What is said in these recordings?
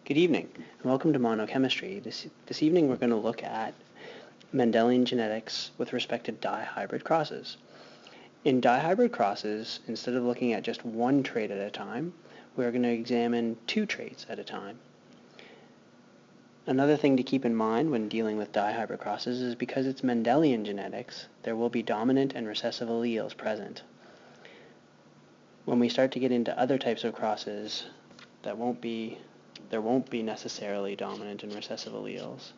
Good evening, and welcome to Monochemistry. This evening we're going to look at Mendelian genetics with respect to dihybrid crosses. In dihybrid crosses, instead of looking at just one trait at a time, we're going to examine two traits at a time. Another thing to keep in mind when dealing with dihybrid crosses is because it's Mendelian genetics, there will be dominant and recessive alleles present. When we start to get into other types of crosses, there won't be necessarily dominant and recessive alleles,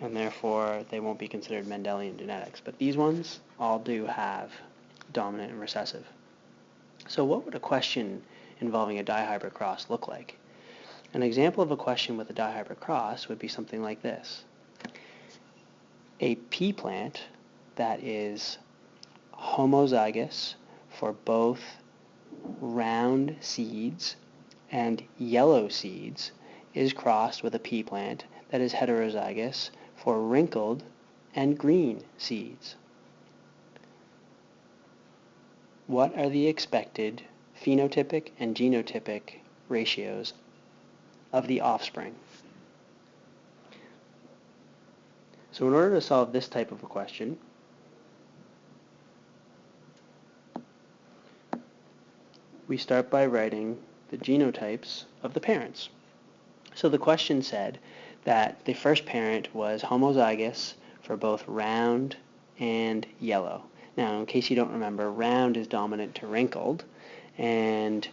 and therefore they won't be considered Mendelian genetics. But these ones all do have dominant and recessive. So what would a question involving a dihybrid cross look like? An example of a question with a dihybrid cross would be something like this. A pea plant that is homozygous for both round seeds and yellow seeds is crossed with a pea plant that is heterozygous for wrinkled and green seeds. What are the expected phenotypic and genotypic ratios of the offspring? So in order to solve this type of a question, we start by writing the genotypes of the parents. So the question said that the first parent was homozygous for both round and yellow. Now, in case you don't remember, round is dominant to wrinkled, and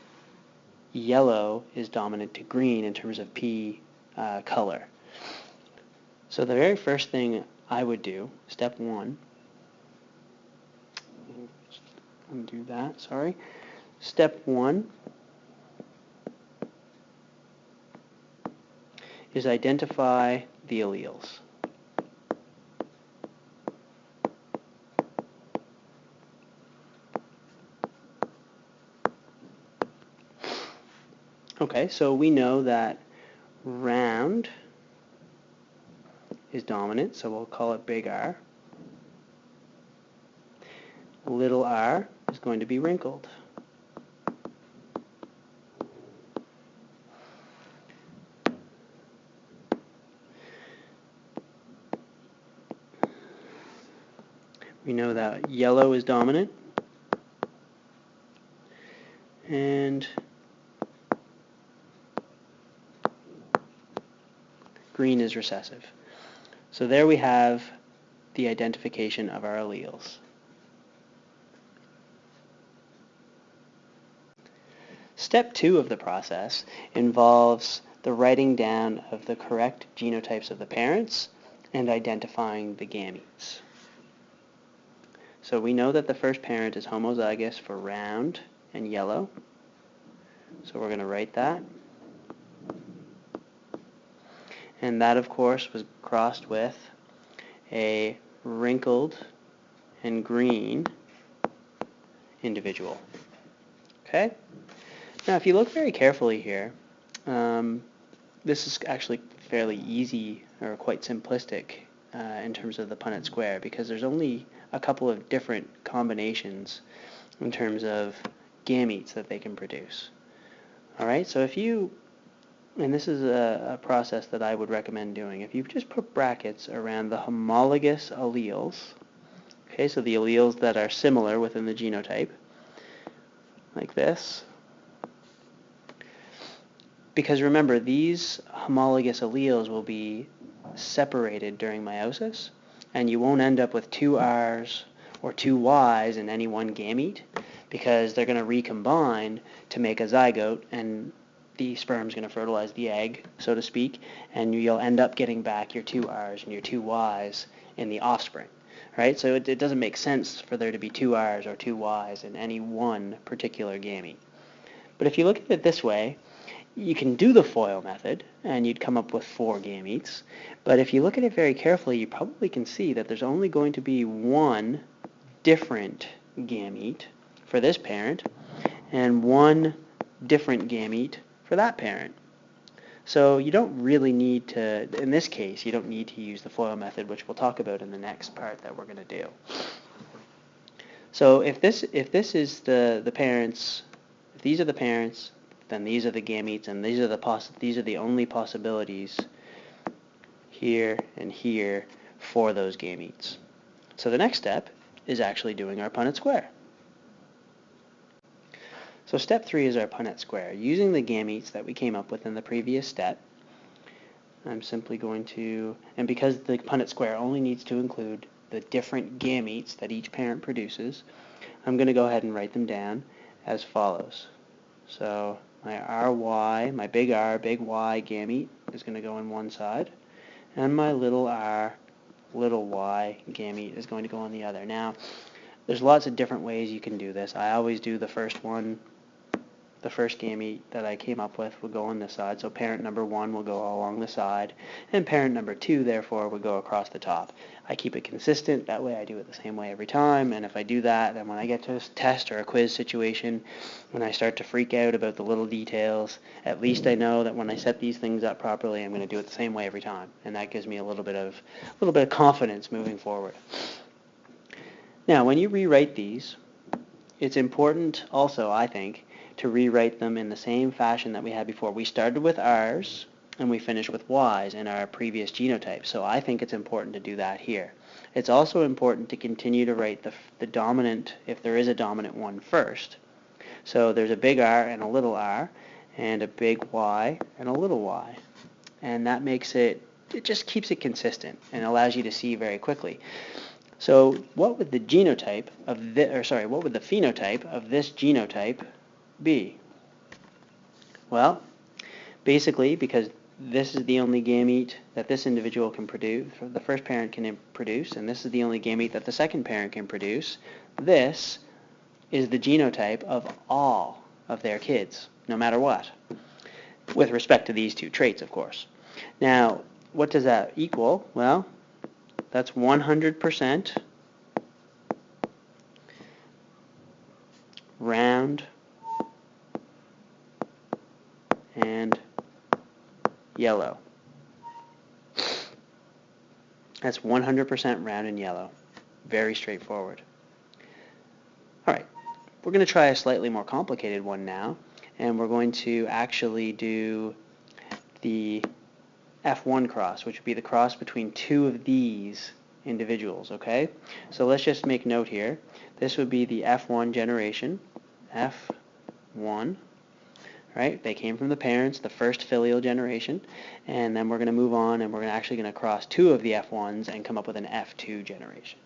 yellow is dominant to green in terms of pea color. So the very first thing I would do, step one, undo that, sorry. Step one is identify the alleles. Okay, so we know that round is dominant, so we'll call it big R. Little r is going to be wrinkled. We know that yellow is dominant, and green is recessive. So there we have the identification of our alleles. Step two of the process involves the writing down of the correct genotypes of the parents and identifying the gametes. So we know that the first parent is homozygous for round and yellow. So we're going to write that. And that, of course, was crossed with a wrinkled and green individual. Okay? Now, if you look very carefully here, this is actually fairly easy or quite simplistic in terms of the Punnett square, because there's only a couple of different combinations in terms of gametes that they can produce. All right, so if you, and this is a process that I would recommend doing, if you just put brackets around the homologous alleles, okay, so the alleles that are similar within the genotype, like this, because remember, these homologous alleles will be separated during meiosis, and you won't end up with two R's or two Y's in any one gamete, because they're going to recombine to make a zygote, and the sperm's going to fertilize the egg, so to speak, and you'll end up getting back your two R's and your two Y's in the offspring. Right? So it doesn't make sense for there to be two R's or two Y's in any one particular gamete. But if you look at it this way, you can do the FOIL method, and you'd come up with 4 gametes. But if you look at it very carefully, you probably can see that there's only going to be one different gamete for this parent, and one different gamete for that parent. So you don't really need to, in this case, you don't need to use the FOIL method, which we'll talk about in the next part that we're going to do. So if this is the parents, if these are the parents, then these are the gametes, and these are the only possibilities here and here for those gametes. So the next step is actually doing our Punnett square. So step 3 is our Punnett square. Using the gametes that we came up with in the previous step, I'm simply going to, and because the Punnett square only needs to include the different gametes that each parent produces, I'm going to go ahead and write them down as follows. So my RY, my big R, big Y gamete is going to go on one side, and my little r, little y gamete is going to go on the other. Now, there's lots of different ways you can do this. I always do the first gamete that I came up with will go on this side, so parent number 1 will go along the side, and parent number 2, therefore, will go across the top. I keep it consistent, that way I do it the same way every time, and if I do that, then when I get to a test or a quiz situation, when I start to freak out about the little details, at least I know that when I set these things up properly, I'm going to do it the same way every time, and that gives me a little bit of confidence moving forward. Now, when you rewrite these, it's important also, I think, to rewrite them in the same fashion that we had before. We started with R's and we finished with Y's in our previous genotype, so I think it's important to do that here. It's also important to continue to write the dominant, if there is a dominant one, first. So there's a big R and a little r, and a big Y and a little y. And that makes it just keeps it consistent and allows you to see very quickly. So what would the phenotype of this genotype be? Well, basically, because this is the only gamete that this individual can produce, the first parent can produce, and this is the only gamete that the second parent can produce, this is the genotype of all of their kids, no matter what, with respect to these two traits, of course. Now, what does that equal? Well, that's 100% round and yellow. That's 100% round and yellow. Very straightforward. All right, we're going to try a slightly more complicated one now, and we're going to actually do the F1 cross, which would be the cross between two of these individuals, okay? So let's just make note here. This would be the F1 generation, F1, right? They came from the parents, the first filial generation, and then we're going to move on and we're actually going to cross two of the F1s and come up with an F2 generation.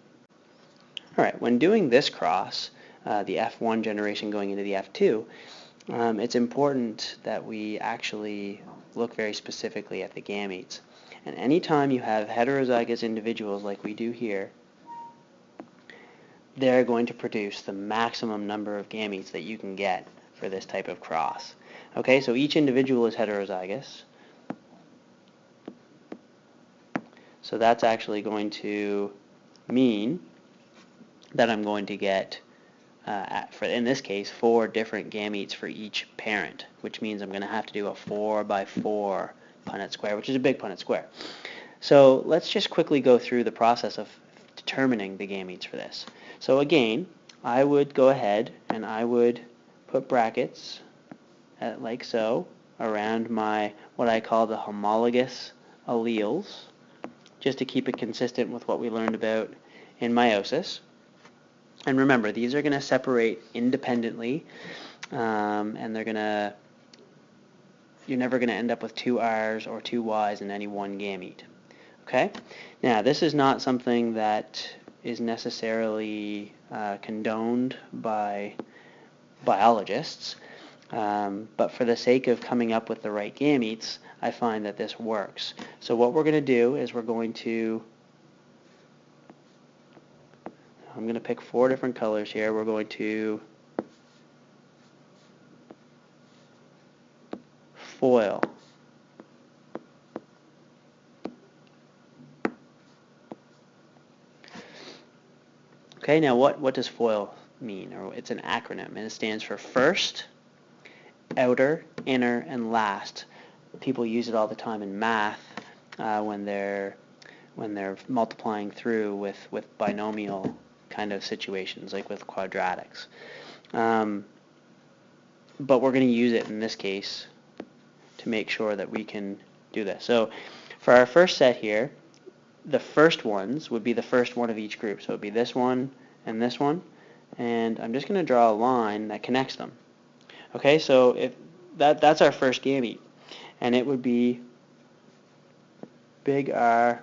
All right, when doing this cross, the F1 generation going into the F2, it's important that we actually look very specifically at the gametes. And anytime you have heterozygous individuals like we do here, they're going to produce the maximum number of gametes that you can get for this type of cross. Okay, so each individual is heterozygous. So that's actually going to mean that I'm going to get, in this case, 4 different gametes for each parent, which means I'm going to have to do a 4x4 Punnett square, which is a big Punnett square. So let's just quickly go through the process of determining the gametes for this. So again, I would go ahead and I would put brackets like so around my what I call the homologous alleles, just to keep it consistent with what we learned about in meiosis. And remember, these are going to separate independently, and you're never going to end up with 2 R's or 2 Y's in any one gamete. Okay? Now, this is not something that is necessarily condoned by biologists, but for the sake of coming up with the right gametes, I find that this works. So what we're going to do is I'm going to pick 4 different colors here. We're going to foil. Okay, now what does FOIL mean? Or it's an acronym, and it stands for first, outer, inner, and last. People use it all the time in math when they're multiplying through with binomial kind of situations, like with quadratics. but we're going to use it in this case to make sure that we can do this. So for our first set here, the first ones would be the first one of each group. So it would be this one and this one. And I'm just going to draw a line that connects them. Okay, so if that's our first gamete. And it would be big R,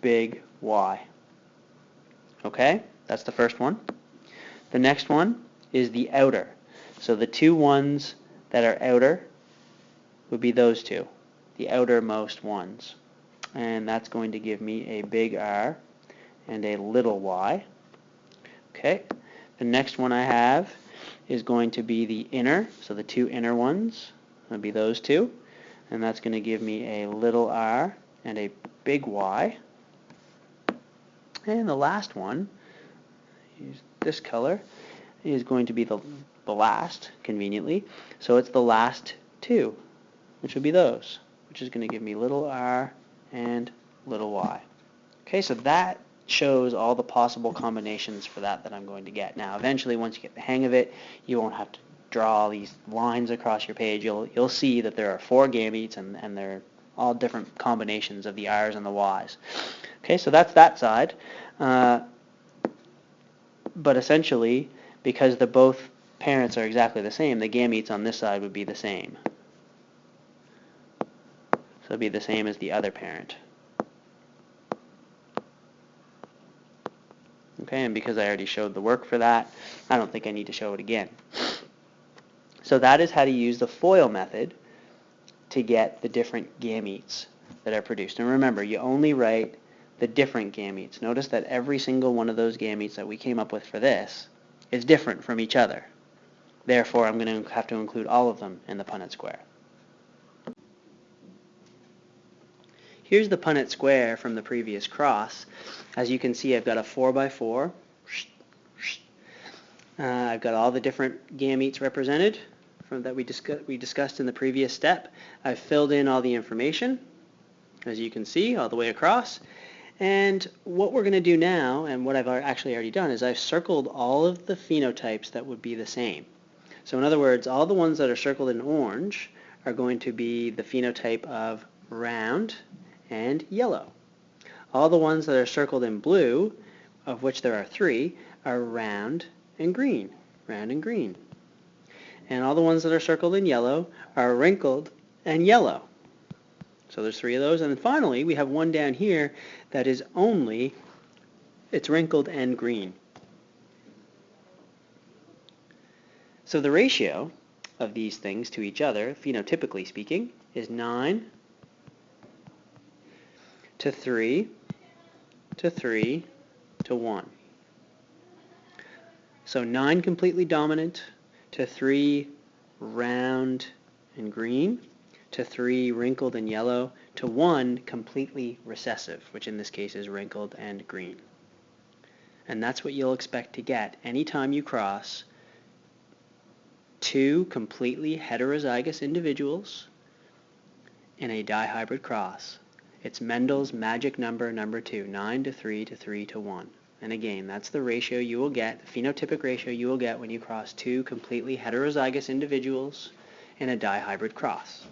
big Y. Okay, that's the first one. The next one is the outer. So the two ones that are outer would be those two, the outermost ones. And that's going to give me a big R and a little y. Okay, the next one I have is going to be the inner, so the two inner ones would be those two, and that's going to give me a little r and a big Y. And the last one, use this color, is going to be the last, conveniently. So it's the last two, which would be those, which is going to give me little r and little y. Okay, so that shows all the possible combinations for that I'm going to get. Now, eventually, once you get the hang of it, you won't have to draw all these lines across your page. You'll see that there are 4 gametes, and they're all different combinations of the r's and the y's. Okay, so that's that side. But essentially, because the both parents are exactly the same, the gametes on this side would be the same. So it'd be the same as the other parent. Okay, and because I already showed the work for that, I don't think I need to show it again. So that is how to use the FOIL method to get the different gametes that are produced. And remember, you only write the different gametes. Notice that every single one of those gametes that we came up with for this is different from each other. Therefore, I'm going to have to include all of them in the Punnett square. Here's the Punnett square from the previous cross. As you can see, I've got a 4x4. I've got all the different gametes represented that we discussed in the previous step. I've filled in all the information, as you can see, all the way across. And what we're going to do now, and what I've actually already done, is I've circled all of the phenotypes that would be the same. So in other words, all the ones that are circled in orange are going to be the phenotype of round and yellow. All the ones that are circled in blue, of which there are 3, are round and green. Round and green. And all the ones that are circled in yellow are wrinkled and yellow. So there's 3 of those. And then finally, we have one down here that is it's wrinkled and green. So the ratio of these things to each other, phenotypically speaking, is 9 to 3 to 3 to 1. So 9 completely dominant to 3 round and green to 3 wrinkled and yellow to 1 completely recessive, which in this case is wrinkled and green. And that's what you'll expect to get anytime you cross 2 completely heterozygous individuals in a dihybrid cross. It's Mendel's magic number 2, 9 to 3 to 3 to 1. And again, that's the ratio you will get, the phenotypic ratio you will get when you cross 2 completely heterozygous individuals in a dihybrid cross.